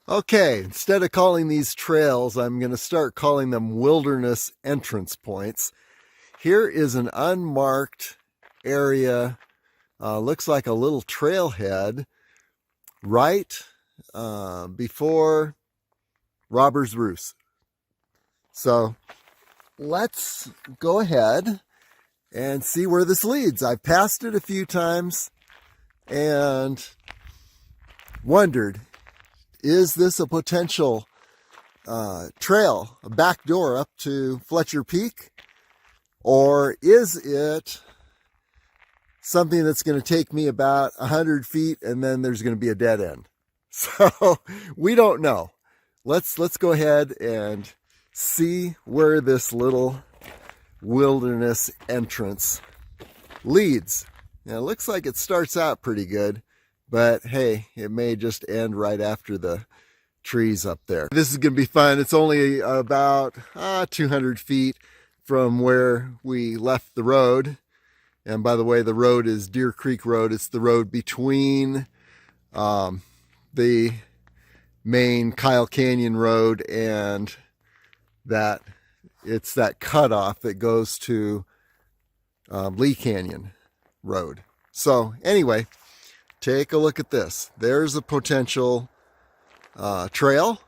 Okay, instead of calling these trails, I'm going to start calling them wilderness entrance points. Here is an unmarked area, looks like a little trailhead right before Robbers Roost. So let's go ahead and see where this leads. I've passed it a few times and wondered, is this a potential trail, a back door up to Fletcher Peak? Or is it something that's going to take me about 100 feet and then there's going to be a dead end? So we don't know. Let's go ahead and see where this little wilderness entrance leads. Now it looks like it starts out pretty good, but hey, it may just end right after the trees up there. This is going to be fun. It's only about 200 feet from where we left the road. And by the way, the road is Deer Creek Road. It's the road between the main Kyle Canyon Road and it's that cutoff that goes to Lee Canyon Road. So anyway, take a look at this. There's a potential trail.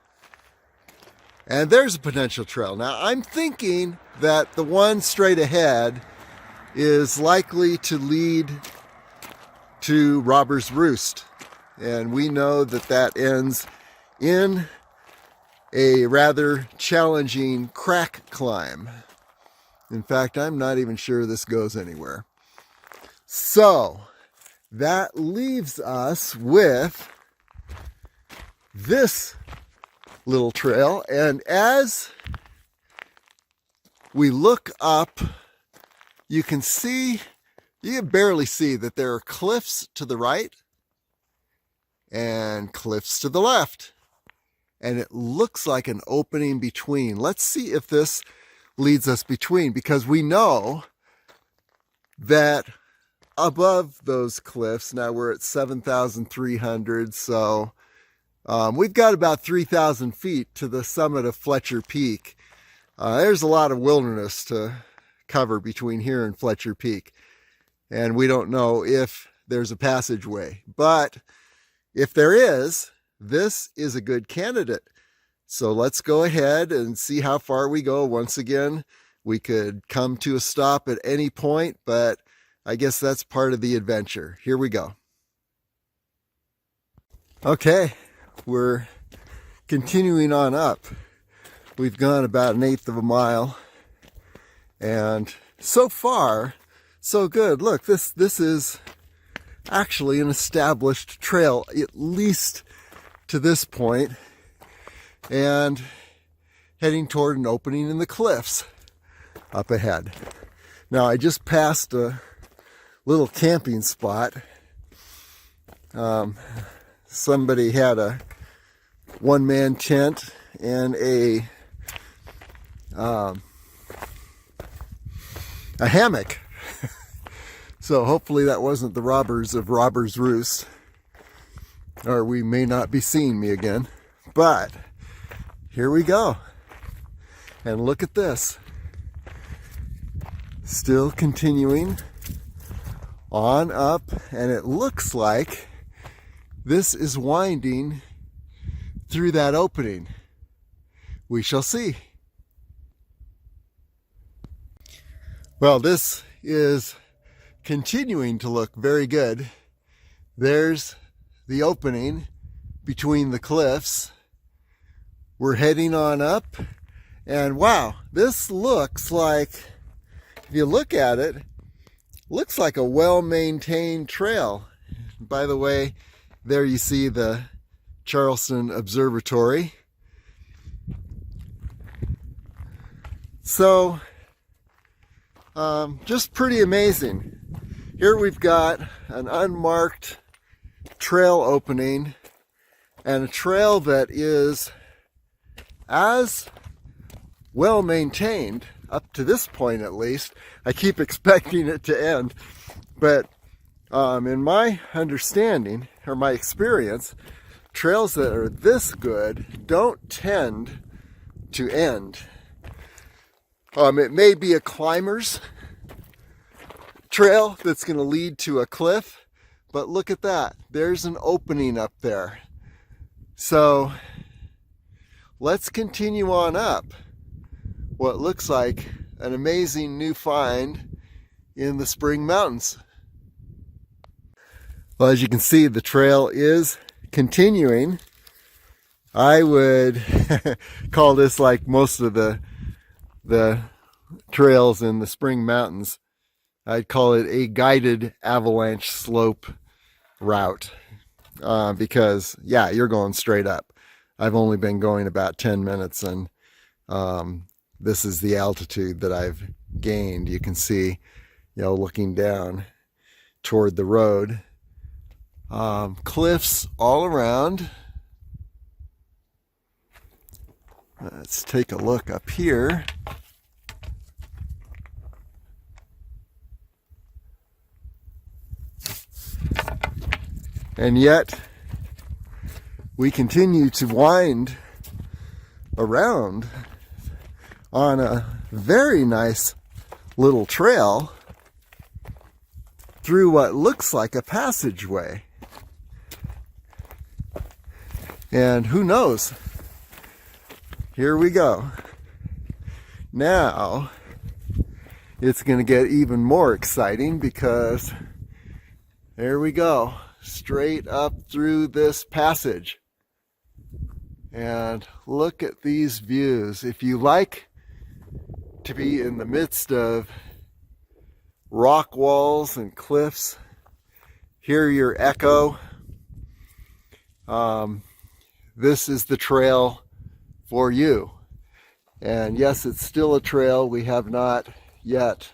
And there's a potential trail. Now I'm thinking that the one straight ahead is likely to lead to Robbers Roost. And we know that that ends in a rather challenging crack climb. In fact, I'm not even sure this goes anywhere. So that leaves us with this little trail, and as we look up, you can barely see that there are cliffs to the right and cliffs to the left, and it looks like an opening between. Let's see if this leads us between, because we know that above those cliffs, now we're at 7,300, so we've got about 3,000 feet to the summit of Fletcher Peak. There's a lot of wilderness to cover between here and Fletcher Peak. And we don't know if there's a passageway. But if there is, this is a good candidate. So let's go ahead and see how far we go. Once again, we could come to a stop at any point, but I guess that's part of the adventure. Here we go. Okay. We're continuing on up. We've gone about 1/8 of a mile, and so far so good. Look, this is actually an established trail, at least to this point, and heading toward an opening in the cliffs up ahead. Now I just passed a little camping spot. Somebody had a one-man tent and a hammock. So hopefully that wasn't the robbers of Robbers Roost, or we may not be seeing me again. But here we go. And look at this. Still continuing on up, and it looks like this is winding through that opening. We shall see. Well, this is continuing to look very good. There's the opening between the cliffs. We're heading on up, and wow, this looks like, if you look at it, looks like a well-maintained trail. By the way, there you see the Charleston Observatory. So, just pretty amazing. Here we've got an unmarked trail opening, and a trail that is as well maintained up to this point, at least. I keep expecting it to end, but in my understanding or my experience, trails that are this good don't tend to end. It may be a climber's trail that's going to lead to a cliff, but look at that. There's an opening up there. So let's continue on up what looks like an amazing new find in the Spring Mountains. Well, as you can see, the trail is continuing. I would call this, like most of the trails in the Spring Mountains, I'd call it a guided avalanche slope route, because yeah, you're going straight up. I've only been going about 10 minutes, and this is the altitude that I've gained. You can see, looking down toward the road, cliffs all around. Let's take a look up here. And yet, we continue to wind around on a very nice little trail through what looks like a passageway. And who knows? Here we go. Now, it's going to get even more exciting, because there we go. Straight up through this passage. And look at these views. If you like to be in the midst of rock walls and cliffs, hear your echo, this is the trail for you. And yes, it's still a trail. We have not yet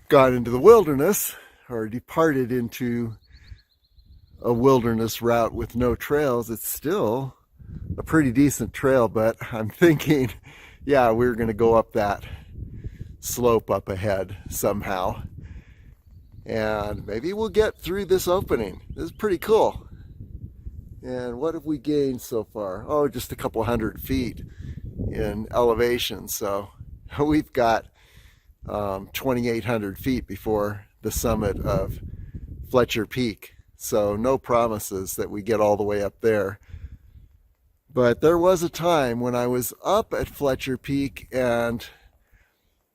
got into the wilderness or departed into a wilderness route with no trails. It's still a pretty decent trail, but I'm thinking, yeah, we're going to go up that slope up ahead somehow, and maybe we'll get through this opening. This is pretty cool. And what have we gained so far? Oh, just a couple 100 feet in elevation. So we've got 2,800 feet before the summit of Fletcher Peak. So no promises that we get all the way up there. But there was a time when I was up at Fletcher Peak and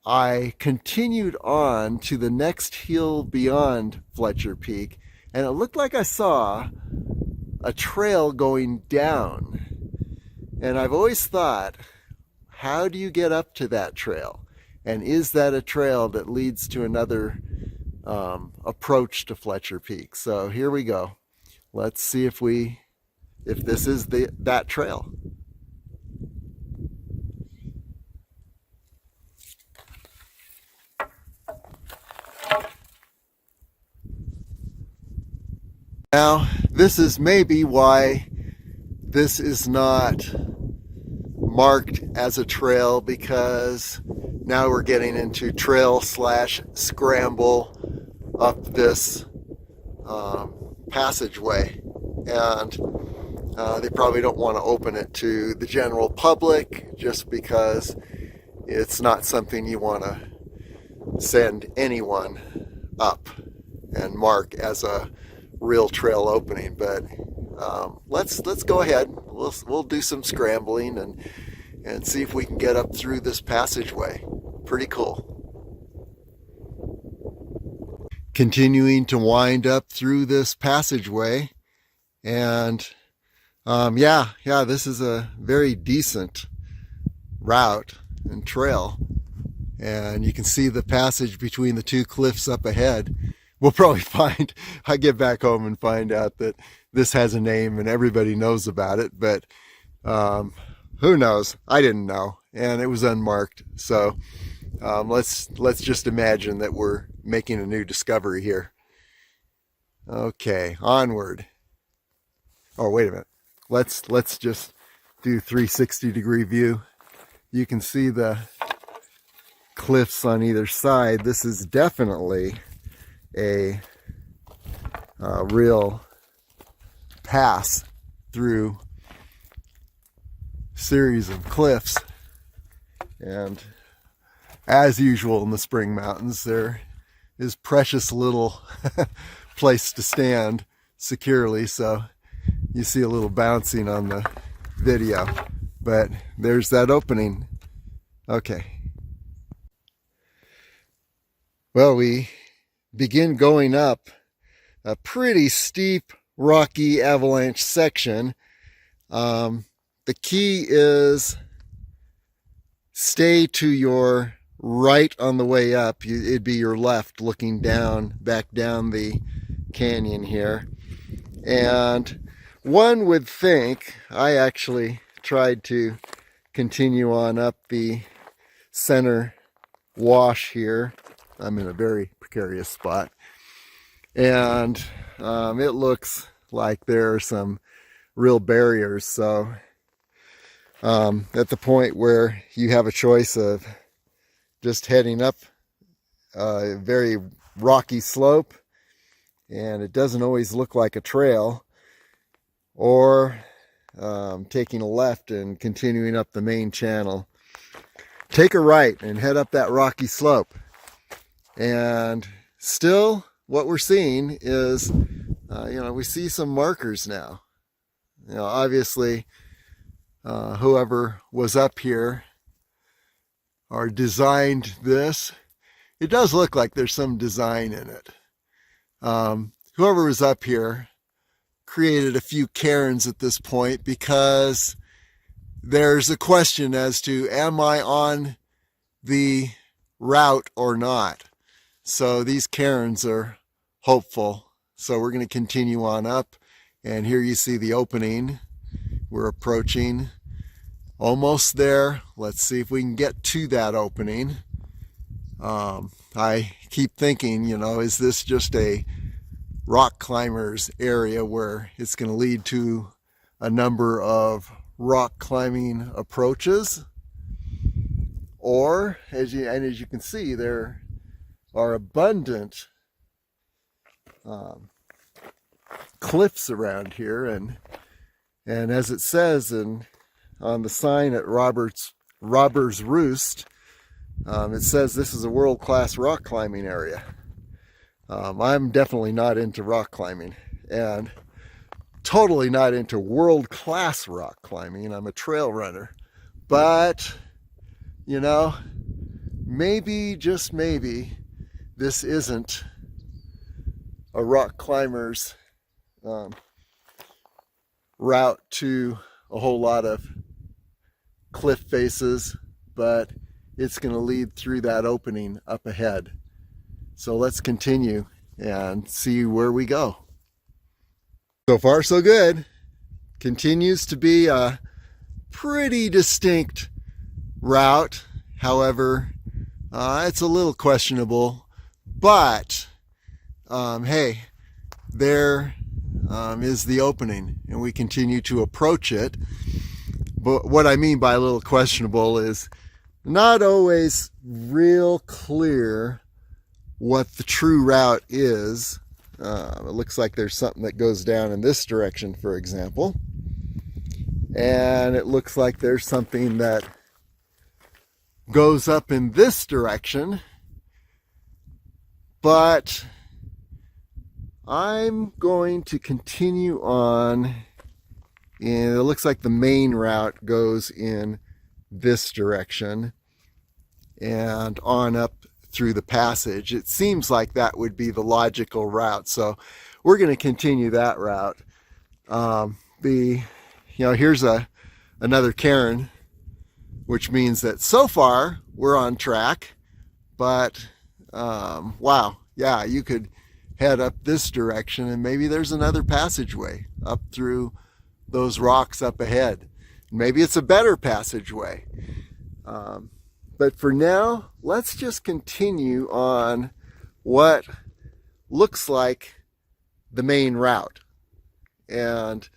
I continued on to the next hill beyond Fletcher Peak, and it looked like I saw a trail going down. And I've always thought, how do you get up to that trail? And is that a trail that leads to another approach to Fletcher Peak? So here we go. Let's see if this is that trail. Now, this is maybe why this is not marked as a trail, because now we're getting into trail / scramble up this passageway, and they probably don't want to open it to the general public just because it's not something you want to send anyone up and mark as a real trail opening. But let's go ahead. We'll do some scrambling and see if we can get up through this passageway. Pretty cool. Continuing to wind up through this passageway, and this is a very decent route and trail, and you can see the passage between the two cliffs up ahead. We'll probably I get back home and find out that this has a name and everybody knows about it, but who knows? I didn't know, and it was unmarked. So let's just imagine that we're making a new discovery here. Okay, onward. Oh, wait a minute. Let's just do 360-degree view. You can see the cliffs on either side. This is definitely a real pass through series of cliffs. And as usual in the Spring Mountains, there is precious little place to stand securely, so you see a little bouncing on the video, but there's that opening. Okay. Well, we begin going up a pretty steep, rocky avalanche section. The key is stay to your right on the way up. It'd be your left looking down, back down the canyon here. And one would think, I actually tried to continue on up the center wash here. I'm in a very precarious spot. And it looks like there are some real barriers. So at the point where you have a choice of just heading up a very rocky slope, and it doesn't always look like a trail, or taking a left and continuing up the main channel. Take a right and head up that rocky slope. And still what we're seeing is, we see some markers now. Obviously, whoever was up here or designed this, it does look like there's some design in it. Whoever was up here created a few cairns at this point, because there's a question as to, am I on the route or not? So these cairns are hopeful. So we're going to continue on up, and here you see the opening. We're approaching, almost there. Let's see if we can get to that opening. I keep thinking, is this just a rock climbers area where it's going to lead to a number of rock climbing approaches? Or, as you can see, there are abundant cliffs around here, and as it says on the sign at Robbers Roost, it says this is a world-class rock climbing area. I'm definitely not into rock climbing, and totally not into world-class rock climbing. I'm a trail runner, but maybe, just maybe, this isn't a rock climber's route to a whole lot of cliff faces, but it's going to lead through that opening up ahead. So let's continue and see where we go. So far, so good. Continues to be a pretty distinct route. However, it's a little questionable, but hey, there is the opening, and we continue to approach it. But what I mean by a little questionable is not always real clear what the true route is. It looks like there's something that goes down in this direction, for example, and it looks like there's something that goes up in this direction, but I'm going to continue on, and it looks like the main route goes in this direction and on up through the passage. It seems like that would be the logical route, so we're going to continue that route. Here's another cairn, which means that so far we're on track. But wow, yeah, you could head up this direction and maybe there's another passageway up through those rocks up ahead. Maybe it's a better passageway. But for now, let's just continue on what looks like the main route and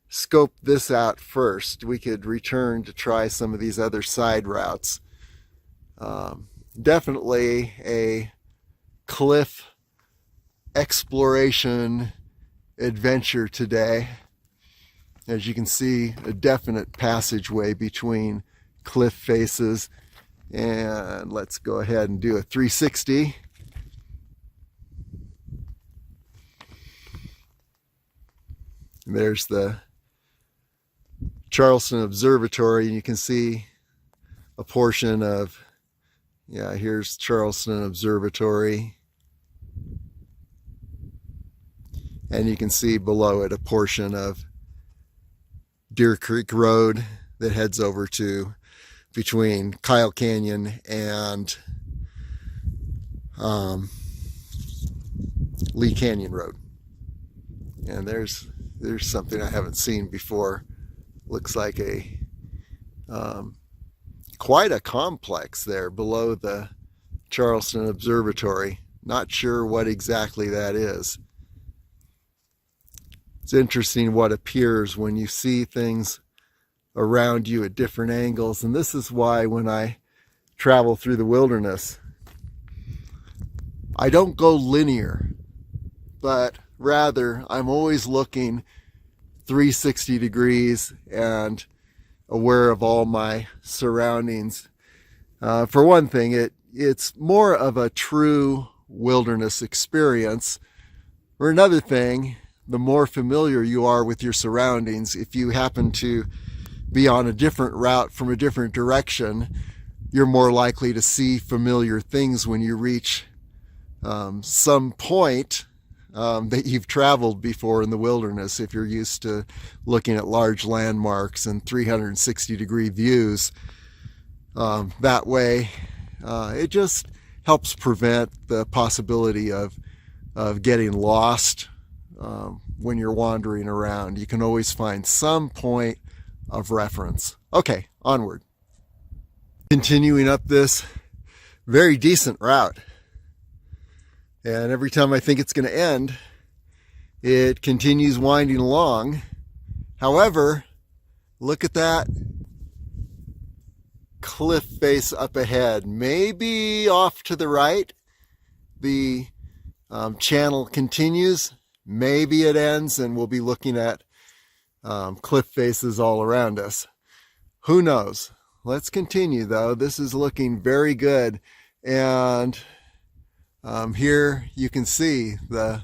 scope this out first. We could return to try some of these other side routes. Definitely a cliff exploration adventure today. As you can see, a definite passageway between cliff faces. And let's go ahead and do a 360. And there's the Charleston Observatory, and you can see a portion of, yeah, here's Charleston Observatory. And you can see below it a portion of Deer Creek Road that heads over to between Kyle Canyon and Lee Canyon Road. And there's something I haven't seen before. Looks like a quite a complex there below the Charleston Observatory. Not sure what exactly that is. It's interesting what appears when you see things around you at different angles, and this is why when I travel through the wilderness, I don't go linear, but rather I'm always looking 360 degrees and aware of all my surroundings. For one thing, it's more of a true wilderness experience. For another thing, the more familiar you are with your surroundings, if you happen to be on a different route from a different direction, you're more likely to see familiar things when you reach some point that you've traveled before in the wilderness. If you're used to looking at large landmarks and 360 degree views, that way it just helps prevent the possibility of getting lost when you're wandering around. You can always find some point of reference. Okay, onward. Continuing up this very decent route. And every time I think it's going to end, it continues winding along. However, look at that cliff face up ahead. Maybe off to the right, the channel continues. Maybe it ends and we'll be looking at cliff faces all around us. Who knows? Let's continue though. This is looking very good. And here you can see the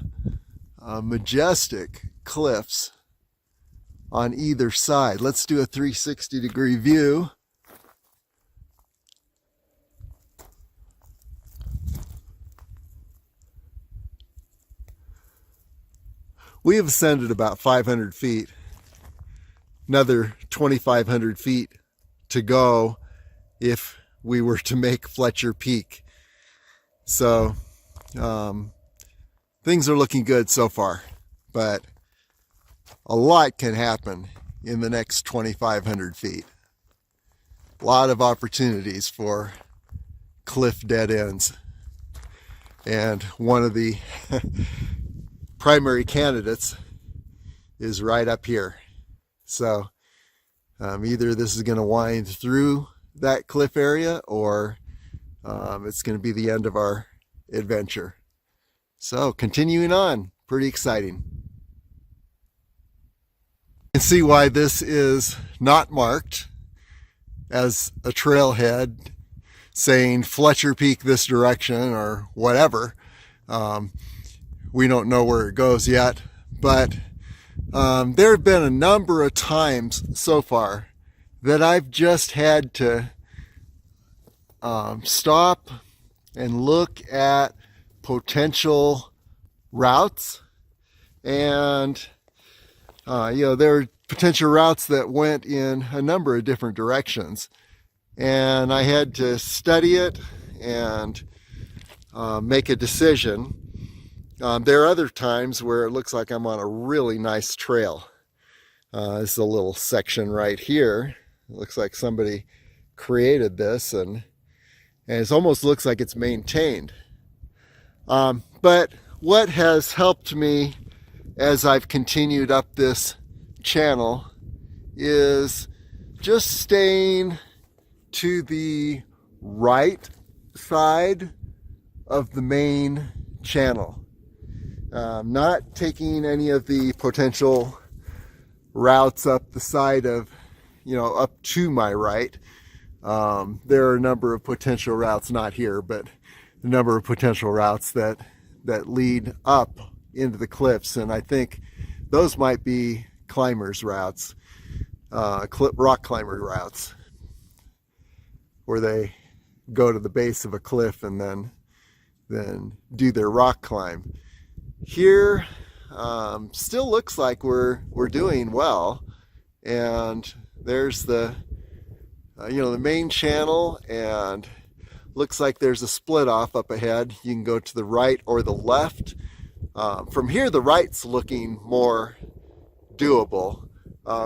majestic cliffs on either side. Let's do a 360 degree view. We have ascended about 500 feet. Another 2,500 feet to go if we were to make Fletcher Peak. So things are looking good so far, but a lot can happen in the next 2,500 feet. A lot of opportunities for cliff dead ends. And one of the primary candidates is right up here. So either this is going to wind through that cliff area or it's going to be the end of our adventure. So continuing on, pretty exciting. You can see why this is not marked as a trailhead saying Fletcher Peak this direction or whatever. We don't know where it goes yet, but there have been a number of times so far that I've just had to stop and look at potential routes. And there are potential routes that went in a number of different directions, and I had to study it and make a decision. There are other times where it looks like I'm on a really nice trail. This is a little section right here. It looks like somebody created this, and it almost looks like it's maintained. But what has helped me as I've continued up this channel is just staying to the right side of the main channel. Not taking any of the potential routes up the side of, up to my right. There are a number of potential routes, not here, but a number of potential routes that lead up into the cliffs, and I think those might be climbers' routes, rock climber routes, where they go to the base of a cliff and then do their rock climb. Here, still looks like we're doing well, and there's the the main channel, and looks like there's a split off up ahead. You can go to the right or the left. From here, the right's looking more doable.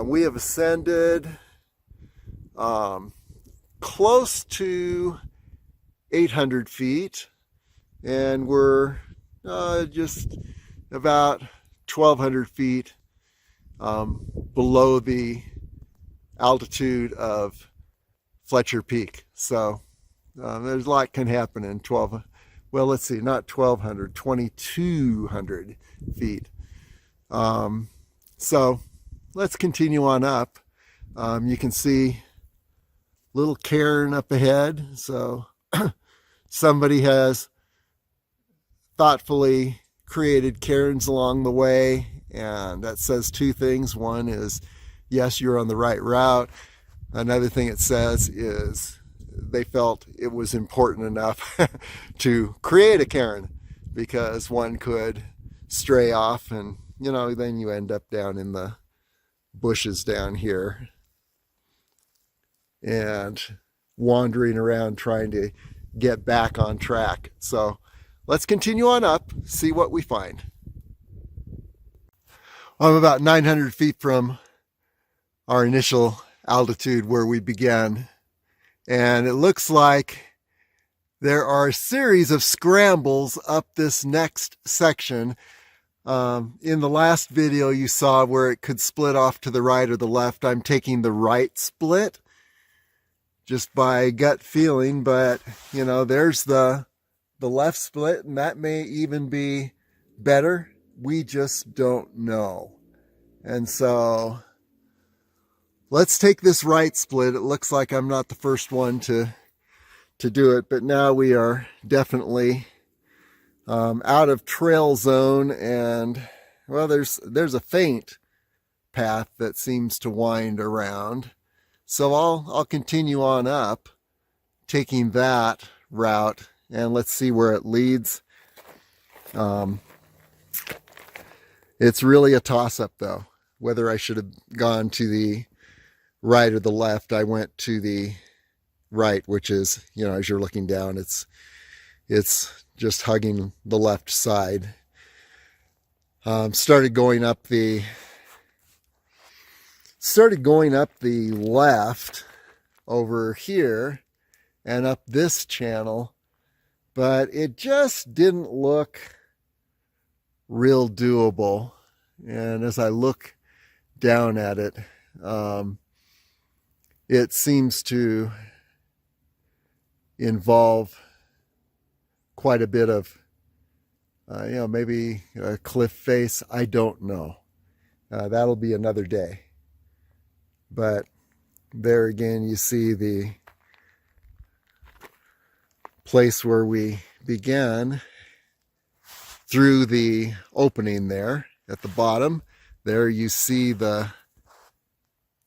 We have ascended close to 800 feet, and we're just about 1,200 feet below the altitude of Fletcher Peak. So there's a lot can happen in 12, well, let's see, not 1,200, 2,200 feet. So let's continue on up. You can see little cairn up ahead. So somebody has thoughtfully created cairns along the way, and that says two things. One is, yes, you're on the right route. Another thing it says is they felt it was important enough to create a cairn, because one could stray off and, then you end up down in the bushes down here and wandering around trying to get back on track. So let's continue on up, see what we find. I'm about 900 feet from our initial altitude where we began, and it looks like there are a series of scrambles up this next section. In the last video you saw where it could split off to the right or the left. I'm taking the right split just by gut feeling, but there's the left split, and that may even be better. We just don't know. And so let's take this right split. It looks like I'm not the first one to do it, but now we are definitely out of trail zone, and well, there's a faint path that seems to wind around. So I'll continue on up, taking that route, and let's see where it leads. It's really a toss-up, though, whether I should have gone to the right or the left. I went to the right, which is, as you're looking down, it's just hugging the left side. Started going up the left over here and up this channel, but it just didn't look real doable. And as I look down at it, it seems to involve quite a bit of, maybe a cliff face. I don't know. That'll be another day. But there again, you see the place where we began through the opening there at the bottom. There you see the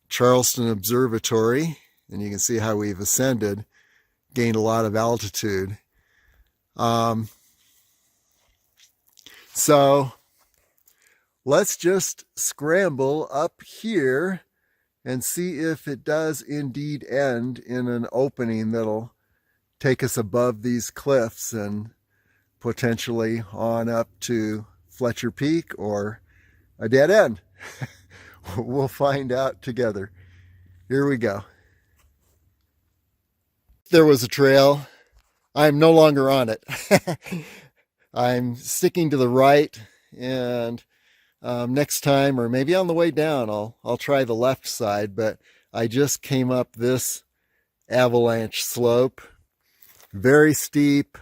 Charleston Observatory, and you can see how we've ascended, gained a lot of altitude. So let's just scramble up here and see if it does indeed end in an opening that'll take us above these cliffs and potentially on up to Fletcher Peak or a dead end. We'll find out together. Here we go. There was a trail. I'm no longer on it. I'm sticking to the right, and next time, or maybe on the way down, I'll try the left side, but I just came up this avalanche slope. Very steep,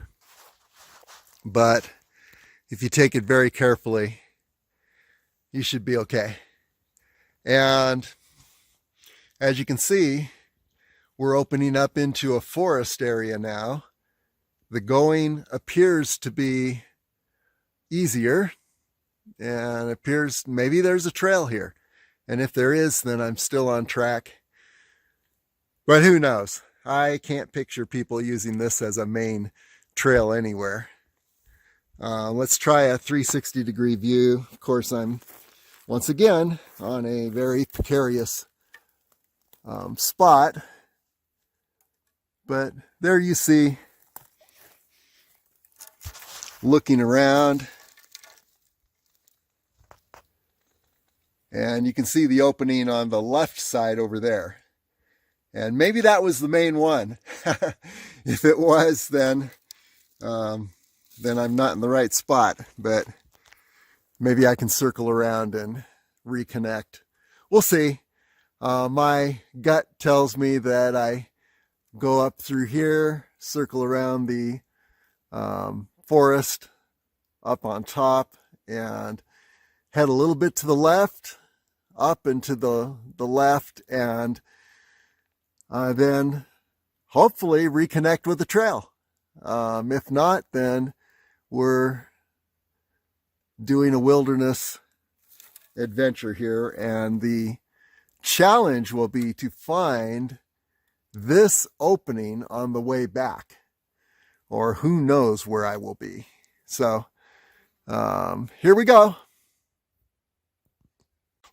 but if you take it very carefully, you should be okay. And as you can see, we're opening up into a forest area now. The going appears to be easier, and it appears maybe there's a trail here. And if there is, then I'm still on track. But who knows? I can't picture people using this as a main trail anywhere. Let's try a 360-degree view. Of course, I'm once again on a very precarious spot. But there you see, looking around, and you can see the opening on the left side over there. And maybe that was the main one. If it was, then I'm not in the right spot, but maybe I can circle around and reconnect. We'll see. My gut tells me that I go up through here, circle around the forest up on top, and head a little bit to the left, up and to the left, and then hopefully reconnect with the trail. If not, then we're doing a wilderness adventure here, and the challenge will be to find this opening on the way back, or who knows where I will be. So here we go.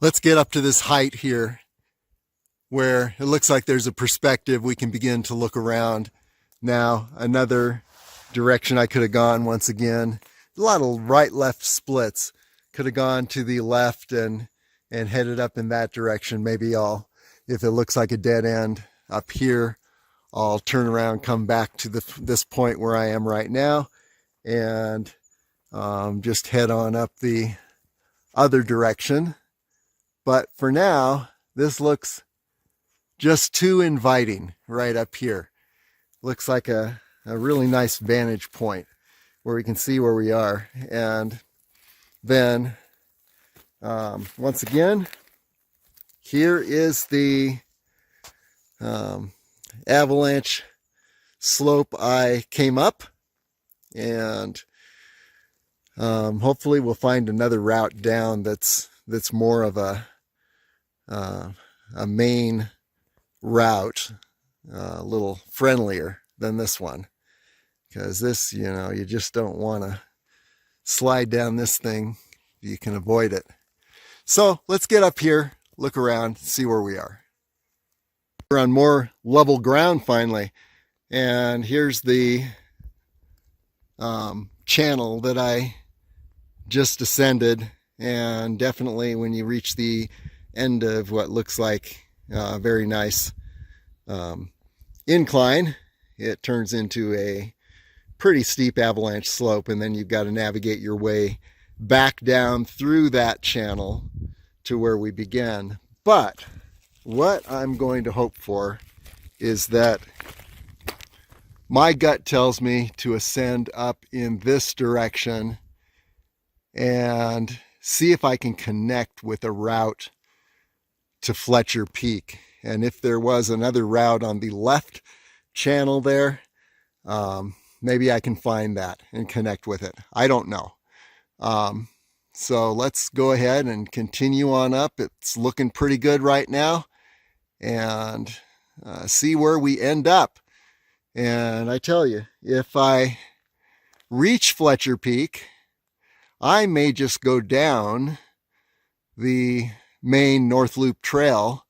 Let's get up to this height here where it looks like there's a perspective. We can begin to look around. Now, another direction I could have gone once again. A lot of right-left splits. Could have gone to the left and headed up in that direction. Maybe if it looks like a dead end up here, I'll turn around, come back to this point where I am right now, and just head on up the other direction. But for now, this looks just too inviting right up here. Looks like a really nice vantage point where we can see where we are. And then once again, here is the avalanche slope I came up, and hopefully we'll find another route down that's more of a main route, a little friendlier than this one, because this, you just don't want to slide down this thing if you can avoid it. So let's get up here, look around, see where we are. We're on more level ground finally, and here's the channel that I just ascended. And definitely when you reach the end of what looks like a very nice incline, it turns into a pretty steep avalanche slope, and then you've got to navigate your way back down through that channel to where we began. But what I'm going to hope for is that my gut tells me to ascend up in this direction and see if I can connect with a route to Fletcher Peak. And if there was another route on the left channel there, maybe I can find that and connect with it. I don't know. So let's go ahead and continue on up. It's looking pretty good right now, and see where we end up. And I tell you, if I reach Fletcher Peak, I may just go down the main North Loop Trail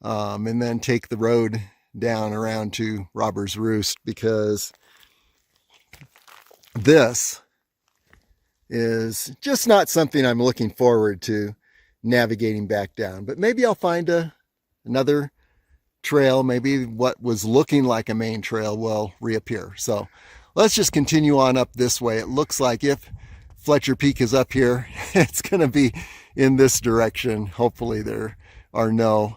and then take the road down around to Robbers Roost, because this is just not something I'm looking forward to navigating back down. But maybe I'll find another trail. Maybe what was looking like a main trail will reappear. So let's just continue on up this way. It looks like if Fletcher Peak is up here, it's going to be in this direction. Hopefully there are no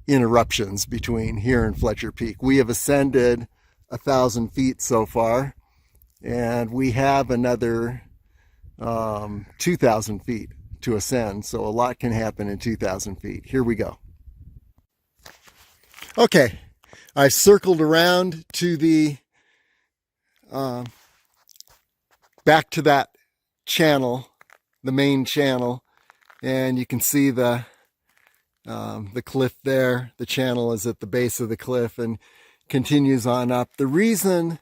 interruptions between here and Fletcher Peak. We have ascended 1,000 feet so far, and we have another 2,000 feet to ascend, so a lot can happen in 2,000 feet. Here we go. Okay, I circled around to the back to that channel, the main channel, and you can see the cliff there. The channel is at the base of the cliff and continues on up. The reason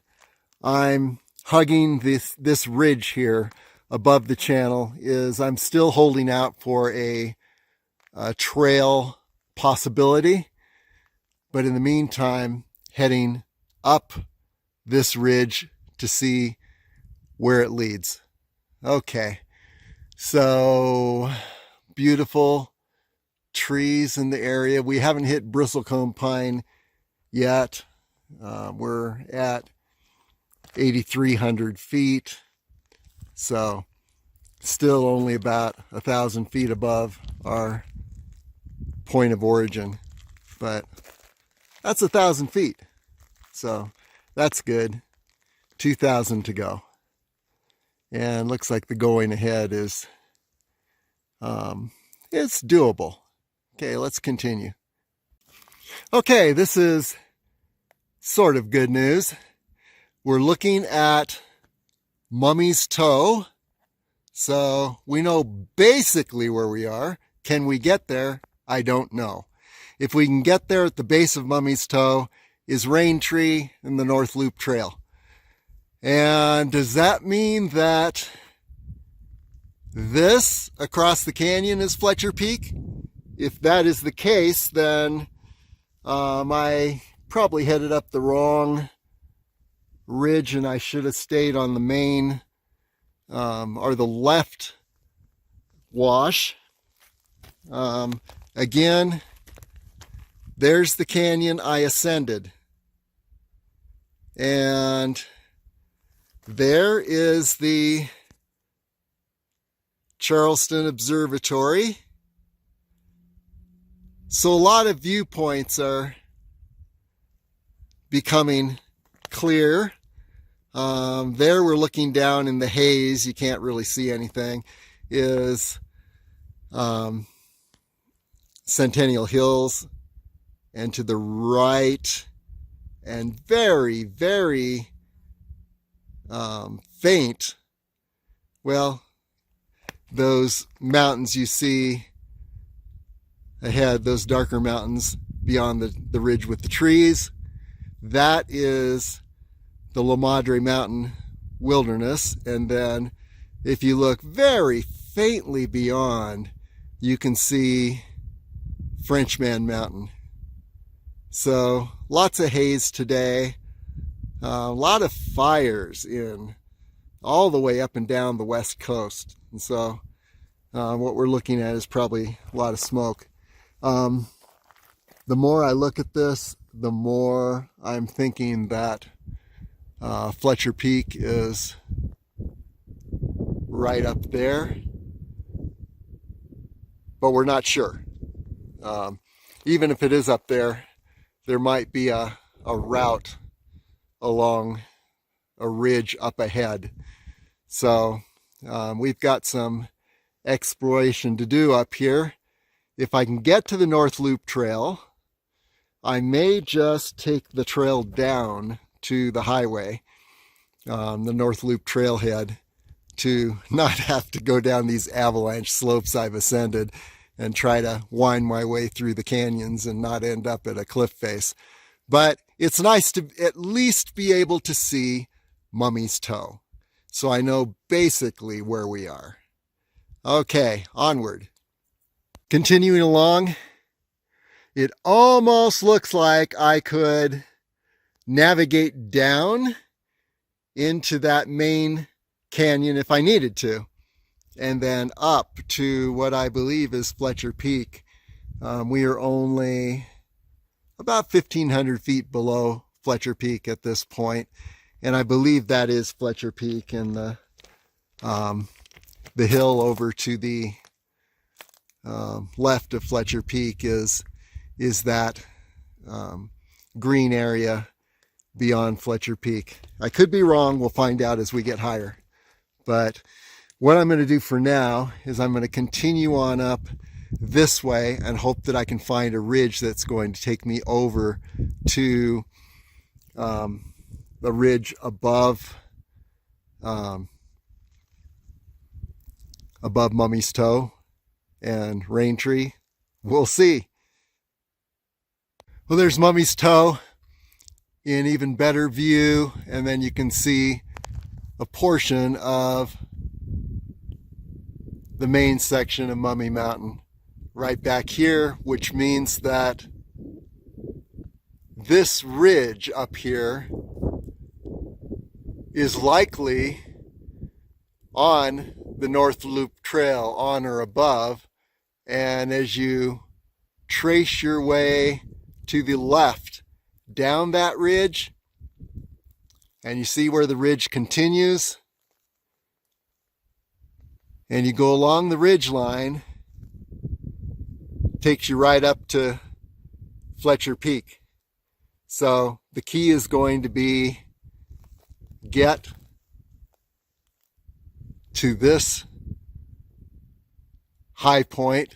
I'm hugging this ridge here above the channel is I'm still holding out for a trail possibility, but in the meantime heading up this ridge to see where it leads. Okay, so beautiful trees in the area. We haven't hit Bristlecone Pine yet. We're at 8,300 feet, so still only about 1,000 feet above our point of origin, but that's 1,000 feet, so that's good. 2,000 to go, and looks like the going ahead is it's doable. Okay, let's continue. Okay, this is sort of good news. We're looking at Mummy's Toe, so we know basically where we are. Can we get there? I don't know. If we can get there at the base of Mummy's Toe is Raintree and the North Loop Trail. And does that mean that this across the canyon is Fletcher Peak? If that is the case, then I probably headed up the wrong ridge and I should have stayed on the main or the left wash. Again, there's the canyon I ascended, and there is the Charleston Observatory. So a lot of viewpoints are becoming clear. There we're looking down in the haze. You can't really see anything. Is Centennial Hills, and to the right, and very, very faint, well, those mountains you see ahead, those darker mountains beyond the ridge with the trees, that is the La Madre Mountain Wilderness. And then if you look very faintly beyond, you can see Frenchman Mountain. So lots of haze today, a lot of fires in all the way up and down the west coast. And so what we're looking at is probably a lot of smoke. The more I look at this, the more I'm thinking that Fletcher Peak is right up there, but we're not sure. Even if it is up there, there might be a route along a ridge up ahead. So we've got some exploration to do up here. If I can get to the North Loop Trail, I may just take the trail down to the highway, the North Loop trailhead, to not have to go down these avalanche slopes I've ascended and try to wind my way through the canyons and not end up at a cliff face. But it's nice to at least be able to see Mummy's Toe, so I know basically where we are. Okay, onward. Continuing along, it almost looks like I could navigate down into that main canyon if I needed to, and then up to what I believe is Fletcher Peak. We are only about 1,500 feet below Fletcher Peak at this point, and I believe that is Fletcher Peak, and the hill over to the left of Fletcher Peak is that green area beyond Fletcher Peak. I could be wrong. We'll find out as we get higher. But what I'm going to do for now is I'm going to continue on up this way and hope that I can find a ridge that's going to take me over to the ridge above Mummy's Toe and Raintree. We'll see. Well, there's Mummy's Toe in even better view, and then you can see a portion of the main section of Mummy Mountain right back here, which means that this ridge up here is likely on the North Loop Trail, on or above. And as you trace your way to the left down that ridge, and you see where the ridge continues, and you go along the ridge line, takes you right up to Fletcher Peak. So the key is going to be get to this high point,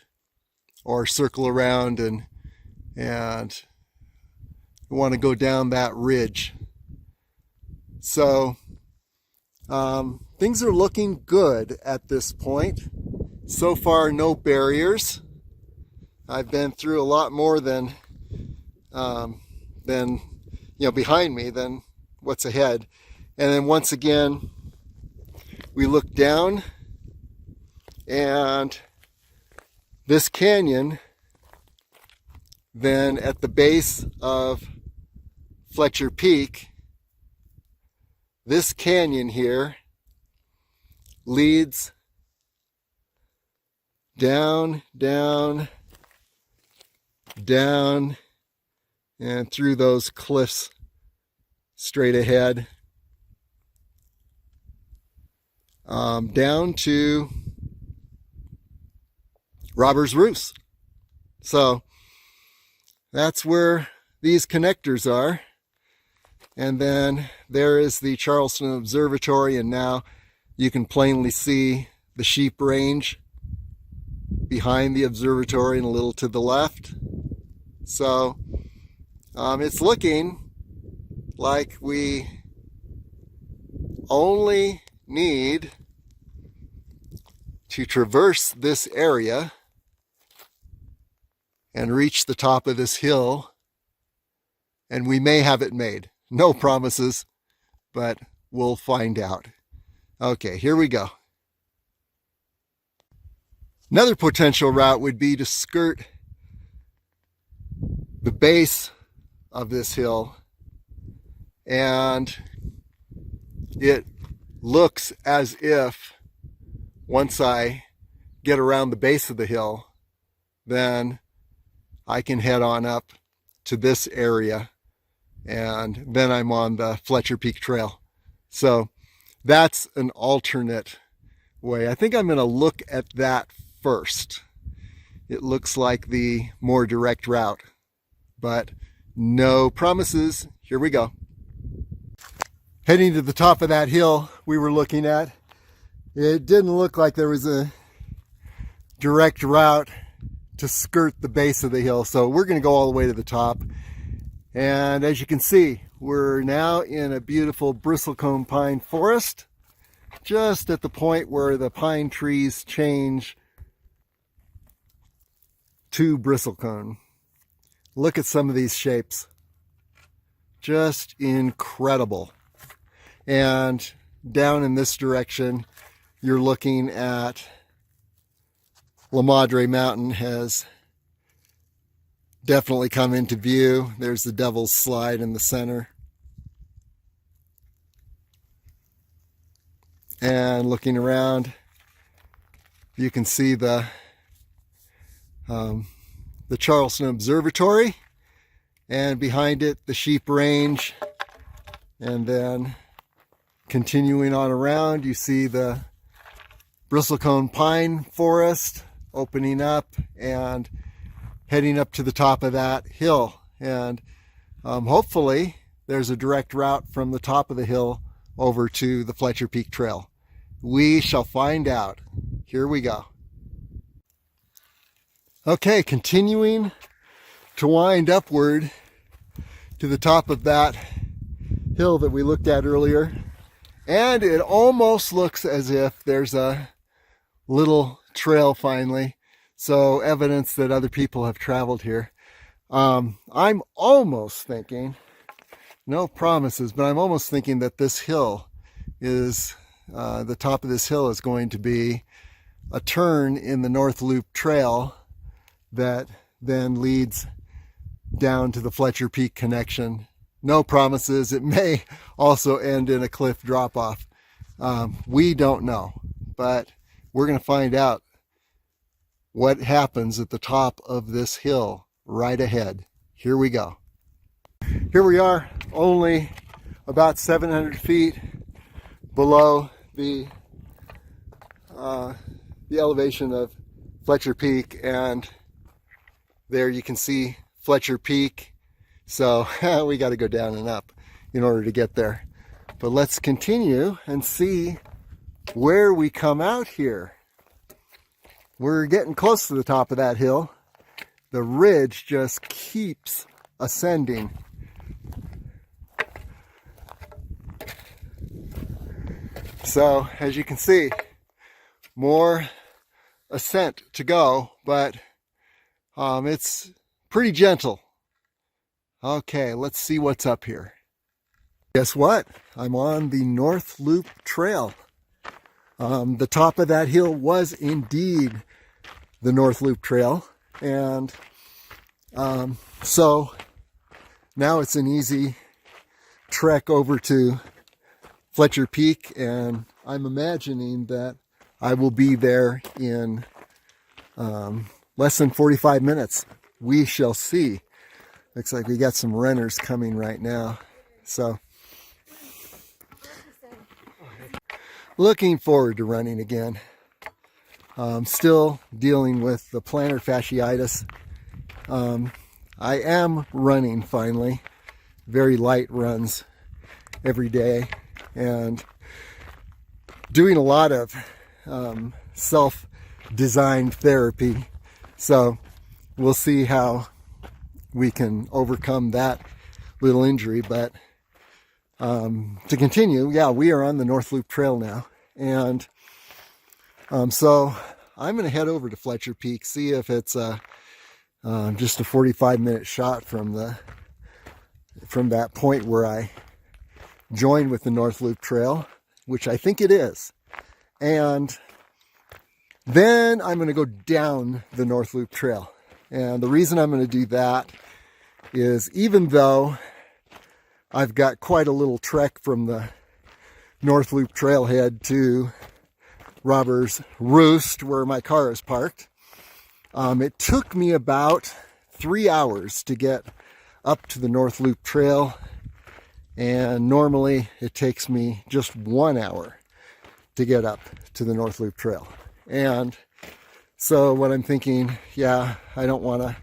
or circle around and you want to go down that ridge. So things are looking good at this point. So far, no barriers. I've been through a lot more than behind me than what's ahead. And then once again, we look down, and this canyon, then at the base of Fletcher Peak, this canyon here leads down, down, down, and through those cliffs straight ahead, down to Robbers Roost. So that's where these connectors are. And then there is the Charleston Observatory, and now you can plainly see the sheep range behind the observatory and a little to the left. So it's looking like we only need to traverse this area and reach the top of this hill, and we may have it made. No promises, but we'll find out. Okay, here we go. Another potential route would be to skirt the base of this hill, and it looks as if once I get around the base of the hill, then I can head on up to this area, and then I'm on the Fletcher Peak Trail. So that's an alternate way. I think I'm going to look at that first. It looks like the more direct route, but no promises. Here we go. Heading to the top of that hill we were looking at, it didn't look like there was a direct route to skirt the base of the hill, so we're going to go all the way to the top. And as you can see, we're now in a beautiful bristlecone pine forest, just at the point where the pine trees change to bristlecone. Look at some of these shapes. Just incredible. And down in this direction, you're looking at La Madre Mountain has definitely come into view. There's the Devil's Slide in the center. And looking around, you can see the Charleston Observatory, and behind it the sheep range, and then continuing on around you see the Bristlecone Pine forest opening up and heading up to the top of that hill. And hopefully there's a direct route from the top of the hill over to the Fletcher Peak Trail. We shall find out. Here we go. Okay, continuing to wind upward to the top of that hill that we looked at earlier. And it almost looks as if there's a little trail finally. So evidence that other people have traveled here. I'm almost thinking, no promises, but I'm almost thinking that this hill is, the top of this hill is going to be a turn in the North Loop Trail that then leads down to the Fletcher Peak connection. No promises. It may also end in a cliff drop-off. We don't know, but we're going to find out what happens at the top of this hill right ahead. Here we go. Here we are, only about 700 feet below the elevation of Fletcher Peak, and there you can see Fletcher Peak. So we got to go down and up in order to get there. But let's continue and see where we come out here. We're getting close to the top of that hill. The ridge just keeps ascending. So as you can see, more ascent to go, but it's pretty gentle. Okay, let's see what's up here. Guess what? I'm on the North Loop Trail. The top of that hill was indeed the North Loop Trail. And so now it's an easy trek over to Fletcher Peak, and I'm imagining that I will be there in less than 45 minutes. We shall see. Looks like we got some runners coming right now. So looking forward to running again. Still dealing with the plantar fasciitis. I am running finally. Very light runs every day, and doing a lot of self-designed therapy. So we'll see how we can overcome that little injury. But to continue, yeah, we are on the North Loop Trail now, and so I'm going to head over to Fletcher Peak, see if it's just a 45-minute shot from that point where I joined with the North Loop Trail, which I think it is. And then I'm going to go down the North Loop Trail. And the reason I'm going to do that is, even though I've got quite a little trek from the North Loop Trailhead to Robbers Roost, where my car is parked, it took me about 3 hours to get up to the North Loop Trail, and normally it takes me just 1 hour to get up to the North Loop Trail. And so what I'm thinking, yeah, I don't want to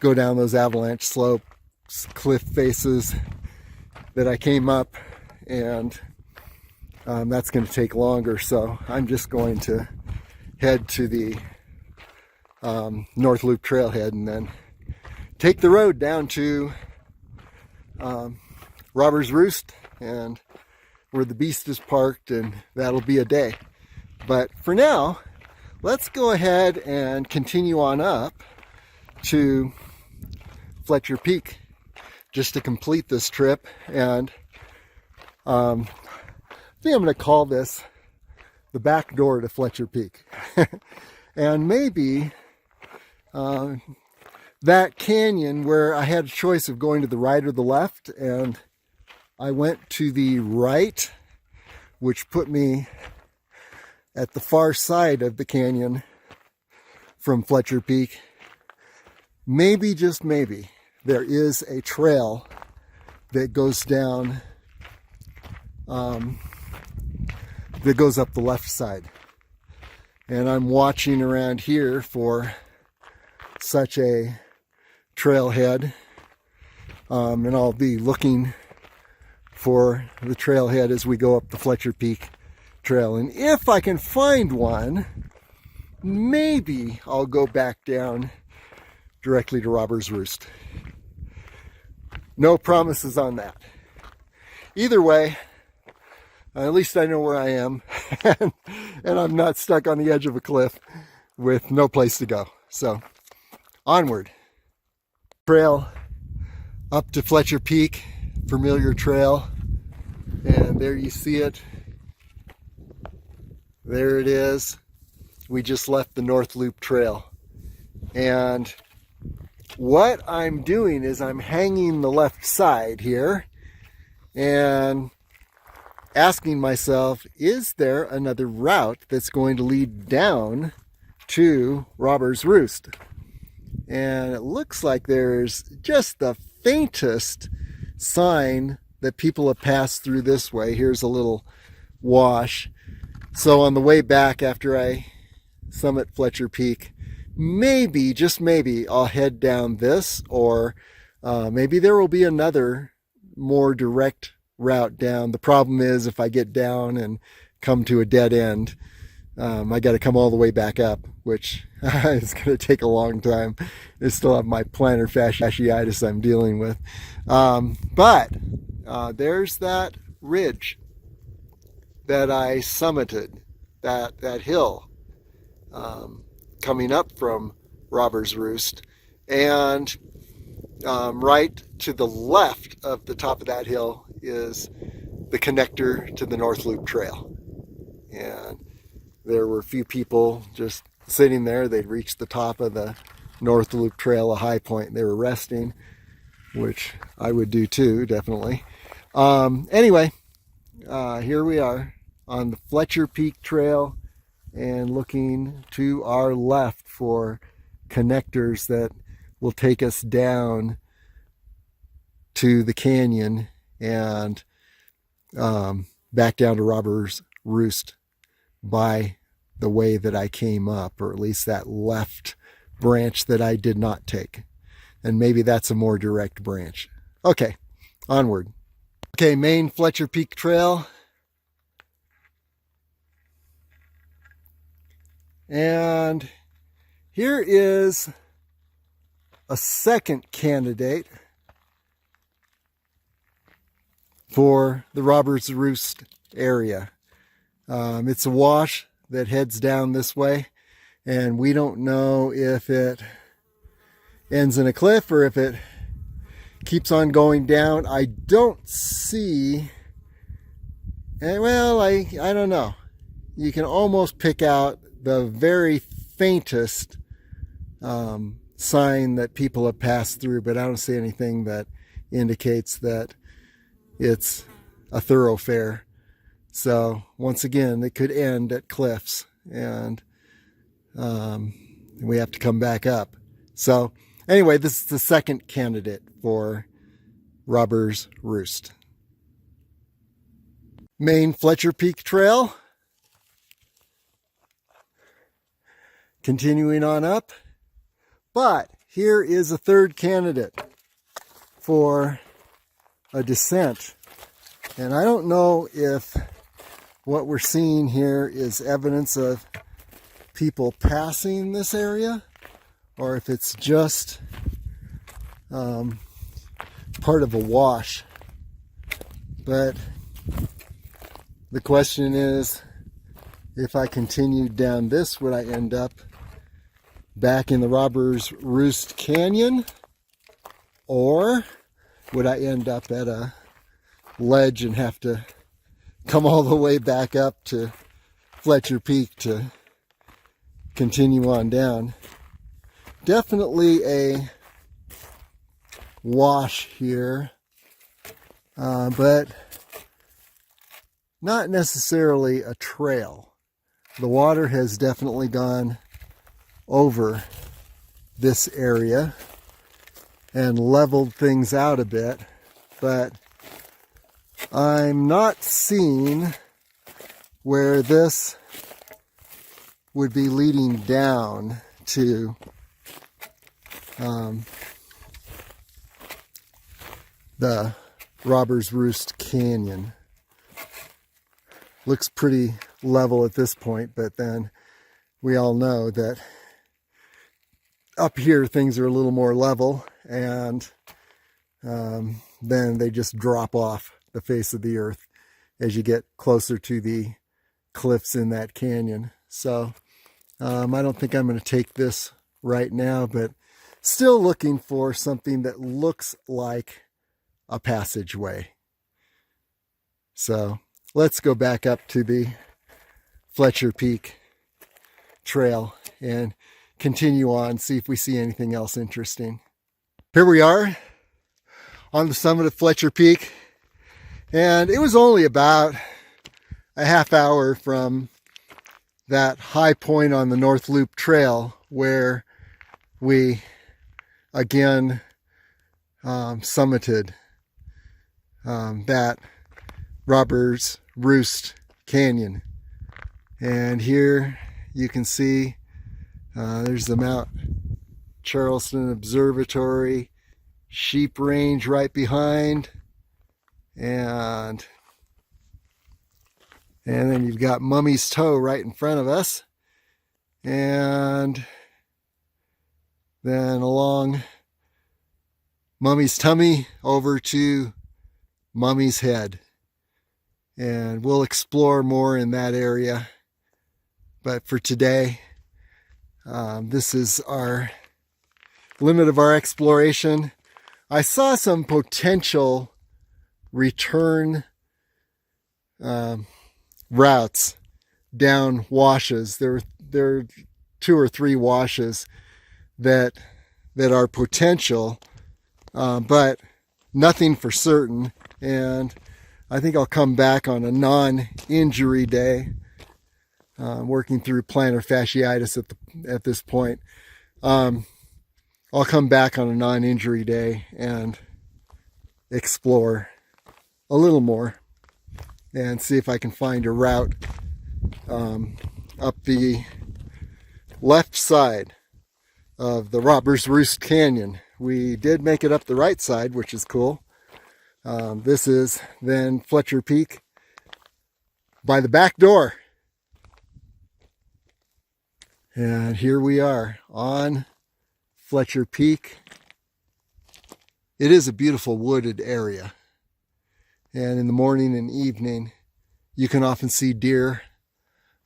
go down those avalanche slopes, cliff faces that I came up, and that's going to take longer. So I'm just going to head to the North Loop Trailhead and then take the road down to Robbers Roost, and where the beast is parked, and that'll be a day. But for now, let's go ahead and continue on up to Fletcher Peak just to complete this trip. And I think I'm going to call this the back door to Fletcher Peak. And maybe that canyon where I had a choice of going to the right or the left, and I went to the right, which put me at the far side of the canyon from Fletcher Peak. Maybe, just maybe, there is a trail that goes down, that goes up the left side. And I'm watching around here for such a trailhead, and I'll be looking for the trailhead as we go up the Fletcher Peak trail. And if I can find one, maybe I'll go back down directly to Robbers Roost. No promises on that. Either way, at least I know where I am, and I'm not stuck on the edge of a cliff with no place to go. So, onward. Trail up to Fletcher Peak, familiar trail, and there you see it. There it is. We just left the North Loop Trail. And what I'm doing is I'm hanging the left side here and asking myself, is there another route that's going to lead down to Robbers Roost? And it looks like there's just the faintest sign that people have passed through this way. Here's a little wash. So on the way back after I summit Fletcher Peak, maybe, just maybe, I'll head down this, or maybe there will be another more direct route down. The problem is if I get down and come to a dead end, I got to come all the way back up, which is going to take a long time. I still have my plantar fasciitis I'm dealing with. But there's that ridge that I summited, that hill coming up from Robbers Roost, and right to the left of the top of that hill is the connector to the North Loop Trail. And there were a few people just sitting there. They'd reached the top of the North Loop Trail, a high point. They were resting, which I would do too, definitely. Anyway, here we are on the Fletcher Peak Trail and looking to our left for connectors that will take us down to the canyon and back down to Robbers Roost by the way that I came up, or at least that left branch that I did not take. And maybe that's a more direct branch. Okay, onward. Okay, main Fletcher Peak Trail. And here is a second candidate for the Robbers Roost area. It's a wash that heads down this way, and we don't know if it ends in a cliff or if it keeps on going down. I don't see, well, I don't know. You can almost pick out the very faintest sign that people have passed through, but I don't see anything that indicates that it's a thoroughfare. So once again, it could end at cliffs, and we have to come back up. So anyway, this is the second candidate for Robbers Roost. Main Fletcher Peak Trail. Continuing on up. But here is a third candidate for a descent. And I don't know if what we're seeing here is evidence of people passing this area, or if it's just part of a wash. But the question is, if I continued down this, would I end up back in the Robbers Roost Canyon, or would I end up at a ledge and have to come all the way back up to Fletcher Peak to continue on down? Definitely a wash here, but not necessarily a trail. The water has definitely gone over this area and leveled things out a bit, but I'm not seeing where this would be leading down to the Robbers Roost Canyon. Looks pretty level at this point, but then we all know that up here things are a little more level, and then they just drop off the face of the earth as you get closer to the cliffs in that canyon. So I don't think I'm going to take this right now, but still looking for something that looks like a passageway. So let's go back up to the Fletcher Peak trail and continue on, see if we see anything else interesting. Here we are on the summit of Fletcher Peak, and it was only about a half hour from that high point on the North Loop Trail where we again summited that Robbers Roost Canyon. And here you can see there's the Mount Charleston Observatory, sheep range right behind, and then you've got Mummy's Toe right in front of us, and then along Mummy's Tummy over to Mummy's Head. And we'll explore more in that area, but for today this is our limit of our exploration. I saw some potential return routes down washes. There are 2 or 3 washes that are potential, but nothing for certain. And I think I'll come back on a non-injury day. Working through plantar fasciitis at this point. I'll come back on a non-injury day and explore a little more and see if I can find a route up the left side of the Robbers Roost Canyon. We did make it up the right side, which is cool. This is then Fletcher Peak by the back door. And here we are on Fletcher Peak. It is a beautiful wooded area. And in the morning and evening, you can often see deer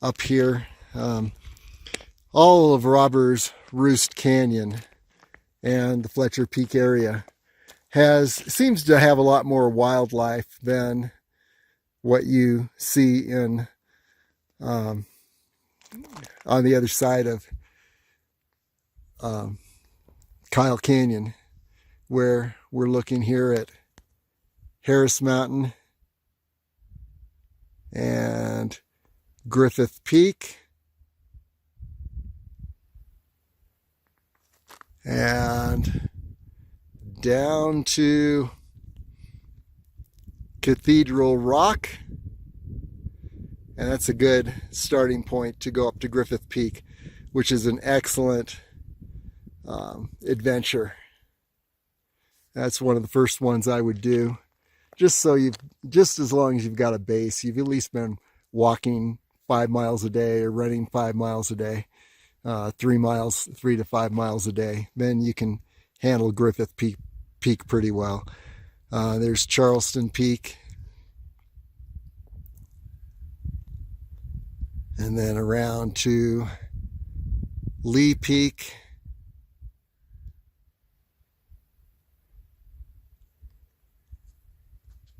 up here. All of Robbers Roost Canyon and the Fletcher Peak area seems to have a lot more wildlife than what you see in on the other side of Kyle Canyon, where we're looking here at Harris Mountain and Griffith Peak and down to Cathedral Rock. And that's a good starting point to go up to Griffith Peak, which is an excellent adventure. That's one of the first ones I would do. Just as long as you've got a base, you've at least been walking 5 miles a day or running 5 miles a day, 3 to 5 miles a day, then you can handle Griffith Peak pretty well. There's Charleston Peak. And then around to Lee Peak.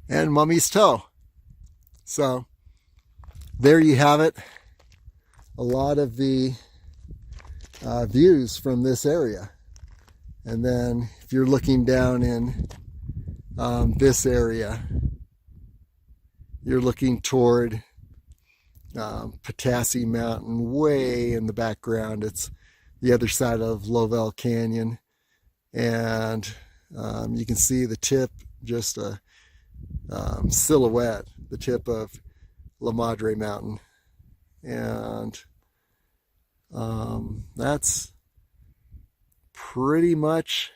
And Mummy's Toe. So there you have it. A lot of the views from this area. And then if you're looking down in this area, you're looking toward Potassi Mountain way in the background. It's the other side of Lovell Canyon, and you can see the tip, just a silhouette, the tip of La Madre Mountain. And that's pretty much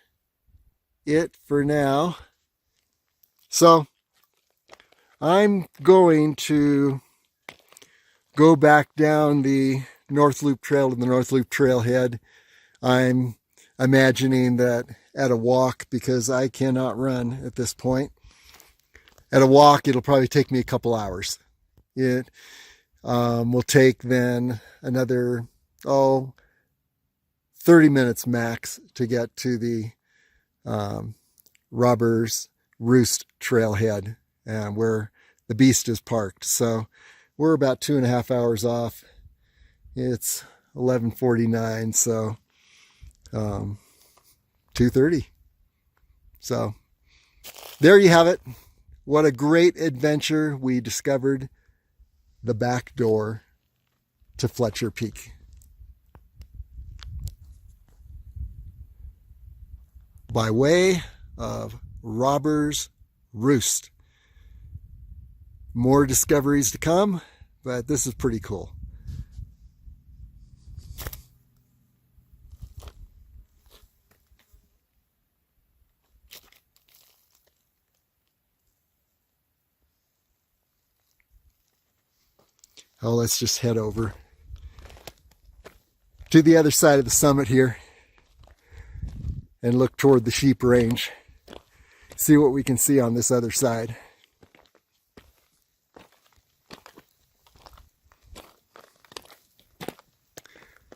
it for now. So I'm going to go back down the North Loop Trail to the North Loop Trailhead. I'm imagining that at a walk, because I cannot run at this point, at a walk it'll probably take me a couple hours. It will take then another 30 minutes max to get to the Robbers Roost Trailhead, where the beast is parked. So we're about 2.5 hours off. It's 11:49, so 2:30. So there you have it. What a great adventure. We discovered the back door to Fletcher Peak. By way of Robbers Roost. More discoveries to come, but this is pretty cool. Oh, let's just head over to the other side of the summit here and look toward the sheep range. See what we can see on this other side.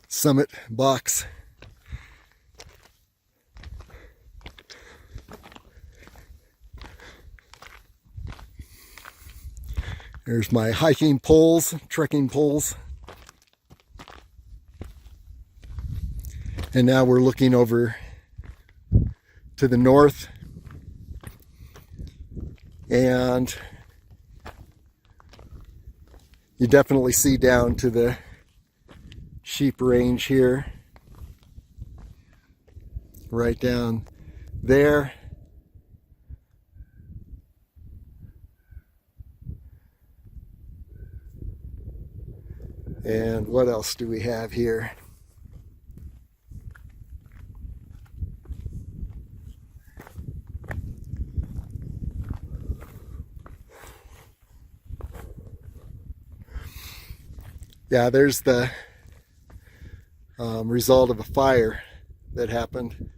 Summit box. There's my hiking poles, trekking poles. And now we're looking over to the north. And you definitely see down to the sheep range here. Right down there. And what else do we have here? Yeah, there's the result of a fire that happened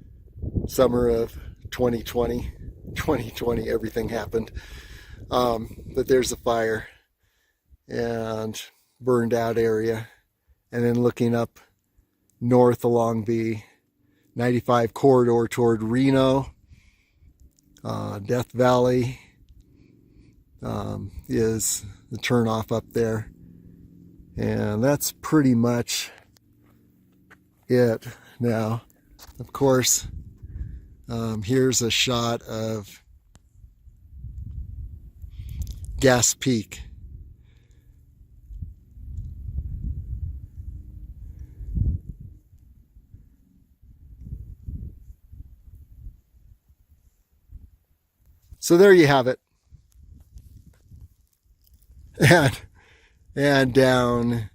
summer of 2020. 2020, everything happened. But there's a fire and burned out area. And then looking up north along the 95 corridor toward Reno, Death Valley is the turnoff up there. And that's pretty much it. Now, of course, here's a shot of Gas Peak. So there you have it. And down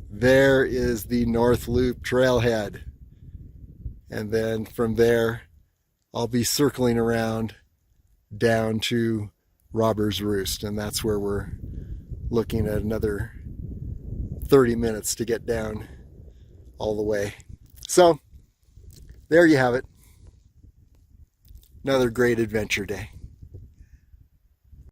there is the North Loop Trailhead. And then from there, I'll be circling around down to Robbers Roost. And that's where we're looking at another 30 minutes to get down all the way. So there you have it. Another great adventure day.